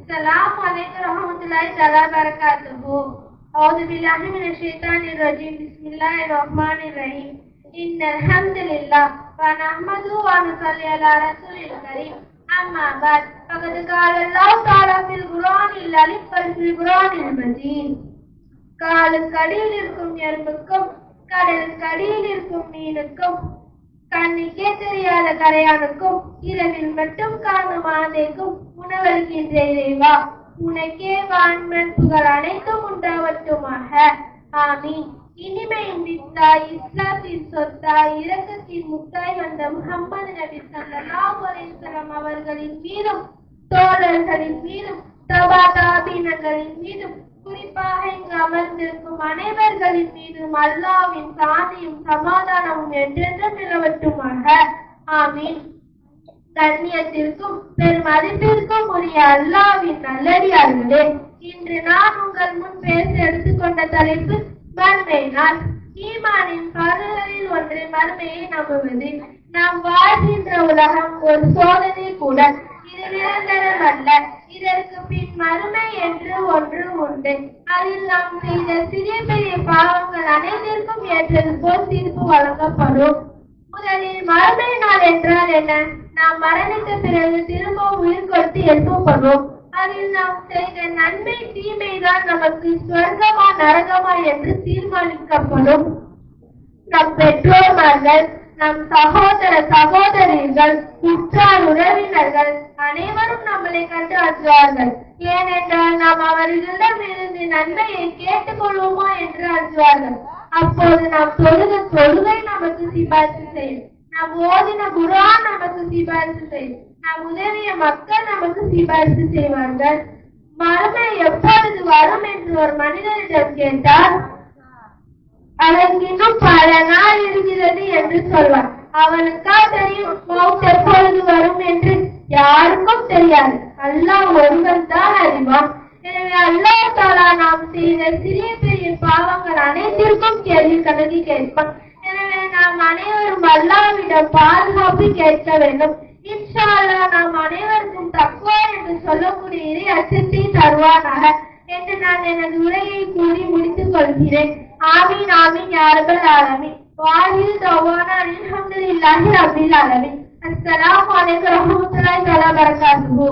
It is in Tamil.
अस्सलामु अलैकुम रहमतुल्लाहि तआला बरकातुहू। औज़ु बिल्लाहि मिनश शैतानिर रजीम। बिस्मिल्लाहिर रहमानिर रहीम। इन्नल हम्दुलिल्लाह व नहमदुहु व नुसल्ली अला रसूलिल करीम। अम्मा बाद फ़क़द क़ाल अल्लाहु तआला फ़िल कुरानिल अज़ीम व फ़िल कुरानिल मजीद। காலுக்கு அடியில் இருக்கும் எறும்புக்கும் கடலுக்கு அடியில் இருக்கும் மீனுக்கும் கண்ணுக்கே தெரியாத கரையானுக்கும் இரவில் மட்டும் காணும் ஆந்தைக்கும் உணவளிக்கின்ற இறைவா, உனக்கே வான்மன் புகழ் அனைத்தும் உண்டாவட்டுமாக. ஆமீன். இனிமையின் வித்தாய், இஸ்லாத்தின் சொத்தாய், இரக்கத்தின் முத்தாய் வந்த முஹம்மது நபி ஸல்லல்லாஹு அலைஹி வஸல்லம் அவர்களின் மீதும் தோழர்களின் மீதும் தபா தாபீன்களின் மீதும் குறிப்பாக இங்கு அமர்ந்திருக்கும் அனைவர்களின் மீதும் அல்லாஹ்வின் சாந்தியும் சமாதானமும் என்றென்றும் நிலவட்டுமாக. ஆமீன். கண்ணியத்திற்கும் பெருமதிப்பிற்கும் உரிய அல்லாஹ்வின் நல்லடியார்களே, இன்று நான் உங்கள் முன் பேச எடுத்துக்கொண்ட தலைப்பு மறுமை நாள். ஈமானின் பருகளில் ஒன்று மறுமையை நம்புவது. நாம் வாழ்கின்ற உலகம் ஒரு சோதனை கூட. இது நிரந்தரம் அல்ல. இதற்கு பின் மறுமை என்று ஒன்று உண்டு. அதில் நாம் செய்த சிறிய பெரிய பாவங்கள் அனைத்திற்கும் ஏற்றது போல் தீர்ப்பு வழங்கப்படும். முதலில் மறுமை நாள் என்றால் என்ன? நாம் மரணித்த பிறகு திரும்ப உயிர் கொடுத்து எழுப்பப்படும். அதில் நாம் செய்த நன்மை தீமைதான் நமக்கு சொர்க்கமா நரகமா என்று தீர்மானிக்கப்படும். நம் பெற்றோர்கள், நம் சகோதர சகோதரிகள், உற்றார் உறவினர்கள் அனைவரும் நம்மளை கண்டு அஞ்சுவார்கள். ஏனென்றால் நாம் அவர்களிடம் இருந்து நன்மையை கேட்டுக்கொள்வோமா என்று அஞ்சுவார்கள். அப்போது நாம் தொழுகை நமக்கு சிபாரிசு செய்யும். நாம் ஓதின குர்ஆன் நமக்கு சிபாரிசு செய்யும். நாம் உதவிய மக்கள் நமக்கு சிபாரிசு செய்வார்கள். மறுமை எப்பொழுது வரும் என்று ஒரு மனிதனிடம் கேட்டால் அதற்கு இன்னும் பல நாள் இருக்கிறது என்று சொல்வார். அவனுக்கா தெரியும் மௌத் எப்பொழுது வரும் என்று? யாருக்கும் தெரியாது. அல்லாஹ் ஒருவன் தான் அறிவான். எனவே அல்லாஹ் தஆலா நாம் செய்த சிறிய பெரிய பாவங்கள் அனைத்திற்கும் கேள்வி கணக்கு கேட்பான். எனவே நாம் அனைவரும் அல்லாஹ்விடம் பாதுகாப்பு கேட்க வேண்டும். இன்ஷா அல்லாஹ் நாம் அனைவருக்கும் தக்வா என்று சொல்லக்கூடிய இறை அச்சத்தை தருவானாக என்று நான் எனது உரையை கூறி முடித்துக் கொள்கிறேன். ஆமீன் ஆமீன் யா ரப்பல் ஆலமீன். வாஹிரு தவானா அல்ஹம்துலில்லாஹி ரப்பில் ஆலமீன். அஸ்ஸலாமு அலைக்கும் வரஹ்மத்துல்லாஹி வபரகாத்துஹு.